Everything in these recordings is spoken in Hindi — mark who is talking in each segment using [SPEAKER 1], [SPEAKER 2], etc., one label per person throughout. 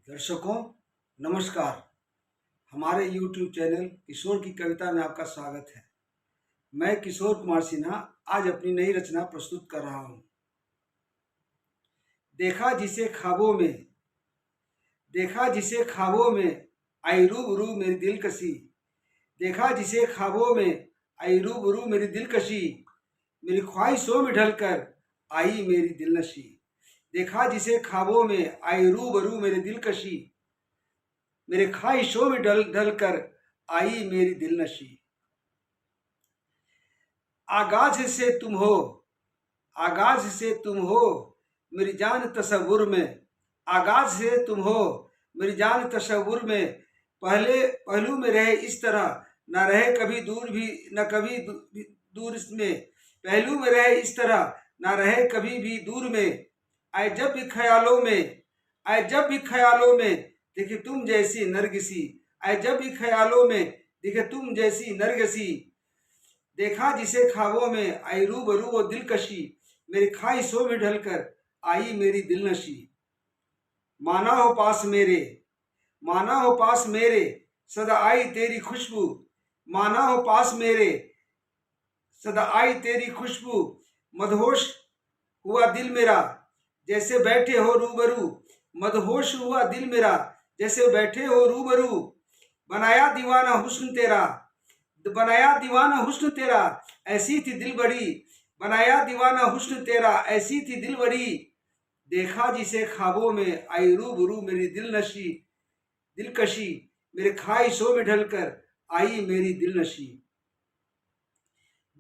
[SPEAKER 1] दर्शकों नमस्कार। हमारे YouTube चैनल किशोर की कविता में आपका स्वागत है। मैं किशोर कुमार सिन्हा आज अपनी नई रचना प्रस्तुत कर रहा हूँ। देखा जिसे ख्वाबों में, देखा जिसे ख्वाबों में आई रूबरू मेरी दिलकशी। देखा जिसे ख्वाबों में आई रूबरू मेरी दिलकशी, मेरी ख्वाहिशों में ढलकर आई मेरी दिलनशी। देखा जिसे ख्वाबों में आई रूबरू मेरी दिलकशी, मेरे ख्वाहिशों में ढल ढल कर आई मेरी दिलनशी। आगाज से तुम हो, आगाज से तुम हो मेरी जान तसव्वुर में। आगाज से तुम हो मेरी जान तसव्वुर में। पहले पहलू में रहे इस तरह, न रहे कभी दूर भी, न कभी दूर इसमें। पहलू में रहे इस तरह, न रहे कभी भी दूर में। आए जब भी ख्यालों में, आए जब भी ख्यालों में देखे तुम जैसी नरगिसी। आए जब भी ख्यालों में देखे तुम जैसी नरगिसी। देखा जिसे ख्वाबों में आई रूबरू वो दिलकशी, मेरी ख्वाहिशों में ढलकर आई मेरी दिलनशी। माना हो पास मेरे, माना हो पास मेरे सदा आई तेरी खुशबू। माना हो पास मेरे सदा आई तेरी खुशबू। मदहोश हुआ दिल मेरा जैसे बैठे हो रूबरू। मदहोश हुआ दिल मेरा जैसे बैठे हो रूबरू। बनाया दीवाना हुस्न तेरा, बनाया दीवाना हुस्न तेरा ऐसी थी दिल बड़ी। बनाया दीवाना हुस्न तेरा ऐसी थी दिल बड़ी। देखा जिसे ख्वाबों में आई रूबरू मेरी दिलनशी, दिलकशी, मेरे ख्वाहिशों में ढलकर आई मेरी दिलनशी।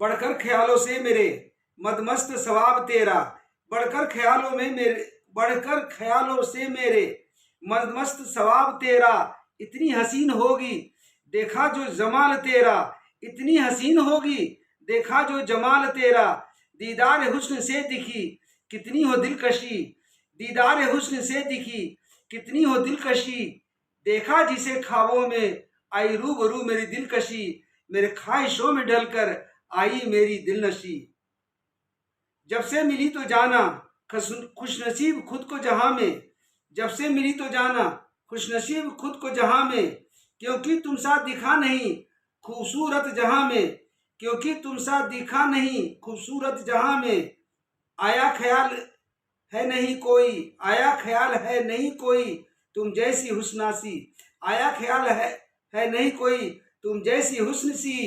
[SPEAKER 1] बढ़कर ख्यालों से मेरे मदमस्त सवाब तेरा। बढ़कर ख्यालों में मेरे, बढ़कर ख्यालों से मेरे मदमस्त सवाब तेरा। इतनी हसीन होगी देखा जो जमाल तेरा। इतनी हसीन होगी देखा जो जमाल तेरा। दीदार हुस्न से दिखी कितनी हो दिलकशी। दीदार हुस्न से दिखी कितनी हो दिलकशी। देखा जिसे ख्वाबों में आई रूबरू मेरी दिलकशी, मेरे ख्वाहिशों में ढलकर आई मेरी दिलनशी। जब से मिली तो जाना खुशनसीब खुद को जहां में। जब से मिली तो जाना खुशनसीब खुद को जहां में। क्योंकि तुम साथ दिखा नहीं खूबसूरत जहां में। क्योंकि तुम साथ दिखा नहीं खूबसूरत जहां में। आया ख्याल है नहीं कोई, आया ख्याल है नहीं कोई तुम जैसी हुस्नासी। आया ख्याल है नहीं कोई तुम जैसी हुस्न सी।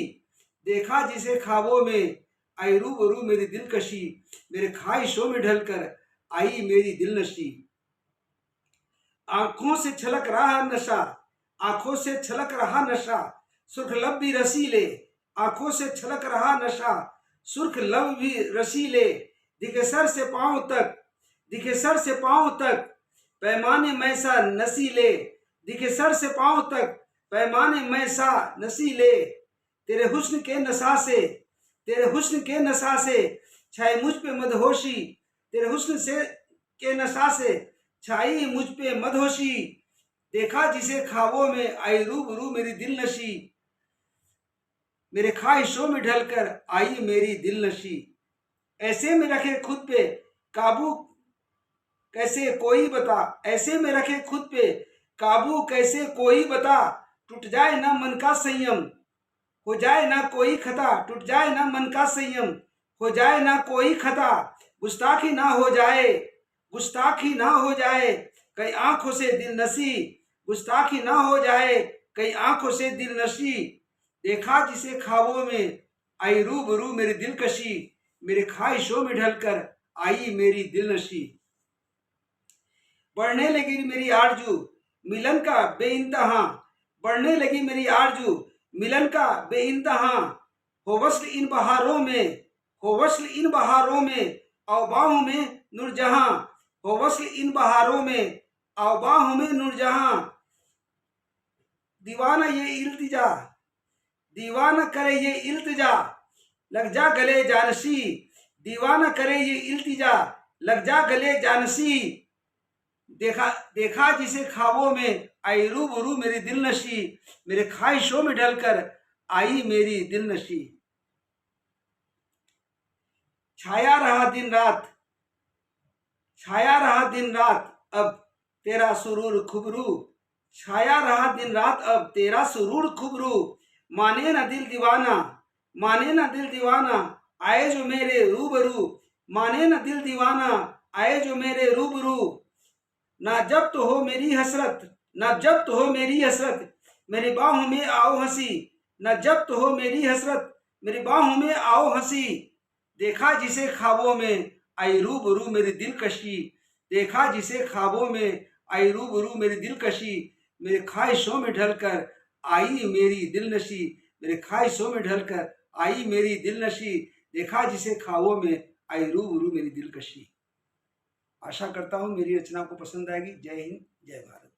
[SPEAKER 1] देखा जिसे ख्वाबों में आई रूबरू मेरी दिलकशी, मेरे ख्वाहिशों में ढलकर आई मेरी दिलनशी। आंखों से छलक रहा नशा, आंखों से छलक रहा नशा सुर्ख लब भी रसीले। आंखों से छलक रहा नशा सुर्ख लब भी रसीले। दिखे सर से पांव तक, दिखे सर से पांव तक पैमाने मैसा नसीले। दिखे सर से पांव तक पैमाने मैसा नसीले। तेरे हुस्न के नशा से, तेरे हुस्न के नशा से छाई मुझ पे मदहोशी। तेरे हुस्न से के नशा से छाई मुझ पे मदहोशी। देखा जिसे ख्वाबों में आई रूबरू मेरी दिलनशी, मेरे ख्वाहिशों में ढलकर आई मेरी दिलनशी। ऐसे में रखे खुद पे काबू कैसे कोई बता। ऐसे में रखे खुद पे काबू कैसे कोई बता। टूट जाए ना मन का संयम, हो जाए ना कोई खता। टूट जाए ना मन का संयम, हो जाए ना कोई खता। गुस्ताखी ना हो जाए, गुस्ताखी ना हो जाए कई आंखों से दिल नसी। गुस्ताखी ना हो जाए कई आंखों से दिल नशी। देखा जिसे ख्वाबों में आई रूबरू मेरी दिलकशी, मेरे ख्वाहिशों में ढलकर आई मेरी दिलनशी। बढ़ने लगी मेरी आरजू मिलन का बेइंतहा। बढ़ने लगी मेरी आरजू मिलन का बेइंतहा। हो वस्ल इन बहारों में, हो वस्ल इन बहारों में आओ बाहों में नूरजहां। हो वस्ल इन बहारों में आओ बाहों में नूरजहां। दीवाना ये इल्तिजा, दीवाना करे ये इल्तिजा लग जा गले जानसी। दीवाना करे ये इल्तिजा लग जा गले जानसी। देखा देखा जिसे ख्वाबों में आई रूबरू मेरी दिलनशी, मेरे ख्वाहिशों में ढलकर आई मेरी दिलनशी। छाया रहा दिन रात, छाया रहा दिन रात अब तेरा सुरूर खुबरू, छाया रहा दिन रात अब तेरा सुरूर खुबरू। माने न दिल दीवाना, माने न दिल दीवाना, आए जो मेरे रूबरू। माने न दिल दीवाना, आए जो मेरे रूबरू। ना जब तो हो मेरी हसरत, ना जब तो हो मेरी हसरत, मेरी बाहों में आओ हंसी। न जब तो हो मेरी हसरत, मेरी बाहों में आओ हंसी। देखा जिसे ख्वाबों में आई रूबरू मेरी दिलकशी। देखा जिसे ख्वाबों में आई रूबरू मेरी दिलकशी। मेरे ख्वाहिशों में ढलकर आई मेरी दिलनशी। मेरे ख्वाहिशों में ढलकर आई मेरी दिलनशी। देखा जिसे ख्वाबों में आई रूबरू मेरी दिलकशी। आशा करता हूँ मेरी रचना आपको पसंद आएगी। जय हिंद, जय भारत।